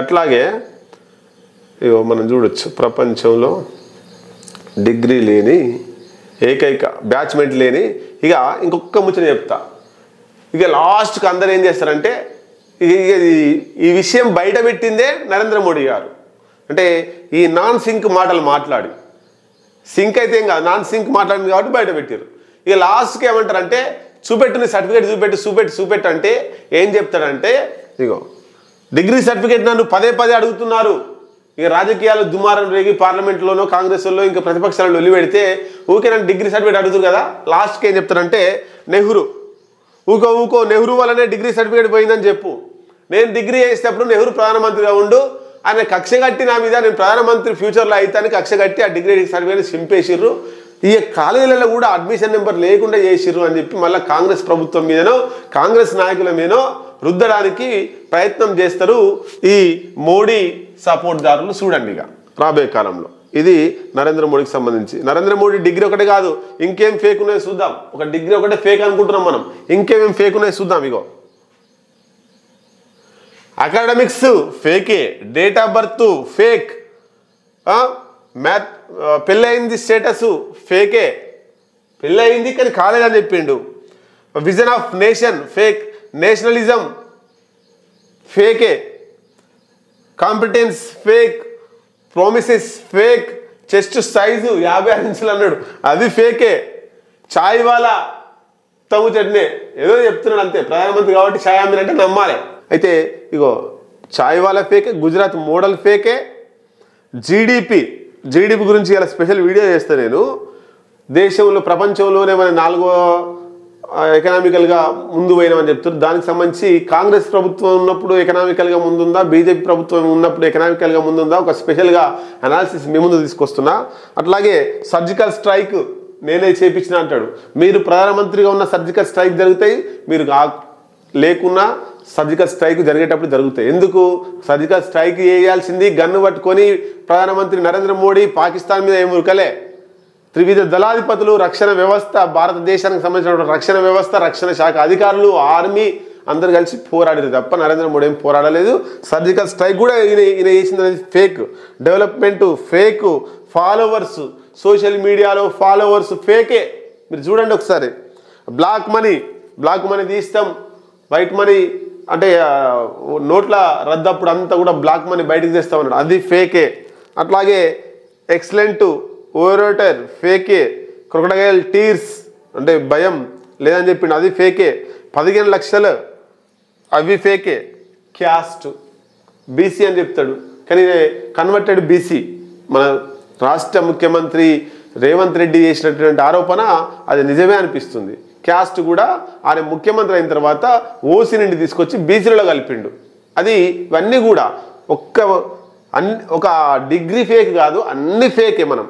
అట్లాగే ఇగో మనం చూడొచ్చు ప్రపంచంలో డిగ్రీ లేని ఏకైక బ్యాచ్మెంట్ లేని ఇక ఇంకొక ముచ్చట చెప్తా. ఇక లాస్ట్కి అందరు ఏం చేస్తారంటే ఈ విషయం బయట పెట్టిందే నరేంద్ర మోడీ గారు. అంటే ఈ నాన్ సింక్ మాటలు మాట్లాడి, సింక్ అయితే ఏం కాదు, నాన్ సింక్ మాట్లాడింది కాబట్టి బయట పెట్టారు. ఇక లాస్ట్కి ఏమంటారంటే చూపెట్టు సర్టిఫికేట్ చూపెట్టు అంటే ఏం చెప్తాడంటే ఇగో డిగ్రీ సర్టిఫికేట్ నన్ను పదే అడుగుతున్నారు. ఇక రాజకీయాలు దుమారం రేగి పార్లమెంట్లోనో కాంగ్రెస్లో ఇంకా ప్రతిపక్షాలను వెళ్లి ఊకే నన్ను డిగ్రీ సర్టిఫికేట్ అడుగుతారు కదా. లాస్ట్కి ఏం చెప్తారంటే నెహ్రూ ఊకో నెహ్రూ వల్లనే డిగ్రీ సర్టిఫికేట్ పోయిందని చెప్పు. నేను డిగ్రీ చేసేటప్పుడు నెహ్రూ ప్రధానమంత్రిగా ఉండు, ఆయన కక్ష కట్టి నా మీద నేను ప్రధానమంత్రి ఫ్యూచర్లో అయితాను కక్ష కట్టి ఆ డిగ్రీ సర్టిఫికేట్ చింపేసిర్రు. ఈ కాలేజీలలో కూడా అడ్మిషన్ నెంబర్ లేకుండా చేసిర్రు అని చెప్పి మళ్ళీ కాంగ్రెస్ ప్రభుత్వం మీదనో కాంగ్రెస్ నాయకుల మీదనో రుద్దడానికి ప్రయత్నం చేస్తారు ఈ మోడీ సపోర్ట్దారులు. చూడండి ఇక రాబోయే కాలంలో ఇది నరేంద్ర మోడీకి సంబంధించి. నరేంద్ర మోడీ డిగ్రీ ఒకటే కాదు, ఇంకేం ఫేక్ ఉన్నాయో చూద్దాం. ఒక డిగ్రీ ఒకటే ఫేక్ అనుకుంటున్నాం మనం, ఇంకేమేం ఫేక్ ఉన్నాయో చూద్దాం. ఇగో అకాడమిక్స్ ఫేకే, డేట్ ఆఫ్ బర్త్ ఫేక్, మ్యాథ్ పెళ్ళయింది స్టేటస్ ఫేకే, పెళ్ళయింది కానీ కాలేదని చెప్పిండు. Vision of nation fake, nationalism ఫేకే, competence fake, promises fake, chest size 56 ఇంచులు అన్నాడు అది ఫేకే, చాయ్ వాలా తగు చట్నీ ఏదో చెప్తున్నాడు అంతే. ప్రధానమంత్రి కాబట్టి చాయ్ అమ్మిన అంటే నమ్మాలి. అయితే ఇగో చాయ్ వాలా ఫేకే, గుజరాత్ మోడల్ ఫేకే, జీడిపి గురించి ఇలా స్పెషల్ వీడియో చేస్తాను నేను. దేశంలో ప్రపంచంలోనే మన 4వ ఎకనామికల్గా ముందు పోయినామని చెప్తారు. దానికి సంబంధించి కాంగ్రెస్ ప్రభుత్వం ఉన్నప్పుడు ఎకనామికల్గా ముందుందా, బీజేపీ ప్రభుత్వం ఉన్నప్పుడు ఎకనామికల్గా ముందుందా, ఒక స్పెషల్గా అనాలిసిస్ మీ ముందు తీసుకొస్తున్నా. అట్లాగే సర్జికల్ స్ట్రైక్ నేనే చేపించిన అంటాడు. మీరు ప్రధానమంత్రిగా ఉన్న సర్జికల్ స్ట్రైక్ జరుగుతాయి, మీరు లేకున్నా సర్జికల్ స్ట్రైక్ జరిగేటప్పుడు జరుగుతాయి. ఎందుకు సర్జికల్ స్ట్రైక్ చేయాల్సింది గన్ను పట్టుకొని ప్రధానమంత్రి నరేంద్ర మోడీ పాకిస్తాన్ మీద ఏం ఉరకలే. త్రివిధ దళాధిపతులు, రక్షణ వ్యవస్థ, భారతదేశానికి సంబంధించిన రక్షణ వ్యవస్థ, రక్షణ శాఖ అధికారులు, ఆర్మీ అందరు కలిసి పోరాడారు తప్ప నరేంద్ర మోడీ ఏం పోరాడలేదు. సర్జికల్ స్ట్రైక్ కూడా ఈయన చేసింది అనేది fake. Development fake, followers social మీడియాలో ఫాలోవర్స్ ఫేకే. మీరు చూడండి ఒకసారి. బ్లాక్ మనీ తీస్తాం, వైట్ మనీ అంటే నోట్ల రద్దప్పుడు అంతా కూడా బ్లాక్ మనీ బయటకు తెస్తామన్నాడు అది ఫేకే. అట్లాగే ఎక్సలెంట్ ఓవరోటర్ ఫేకే, క్రొకడైల్ టీర్స్ అంటే భయం లేదని చెప్పిండు అది ఫేకే, 15 లక్షలు అవి ఫేకే. క్యాస్ట్ బీసీ అని చెప్తాడు కానీ కన్వర్టెడ్ బీసీ. మన రాష్ట్ర ముఖ్యమంత్రి రేవంత్ రెడ్డి చేసినటువంటి ఆరోపణ అది నిజమే అనిపిస్తుంది. క్యాస్ట్ కూడా ఆయన ముఖ్యమంత్రి అయిన తర్వాత ఓసీ నుండి తీసుకొచ్చి బీసీలలో కలిపిండు. అది ఇవన్నీ కూడా ఒక డిగ్రీ ఫేక్ కాదు, అన్ని ఫేకే. మనం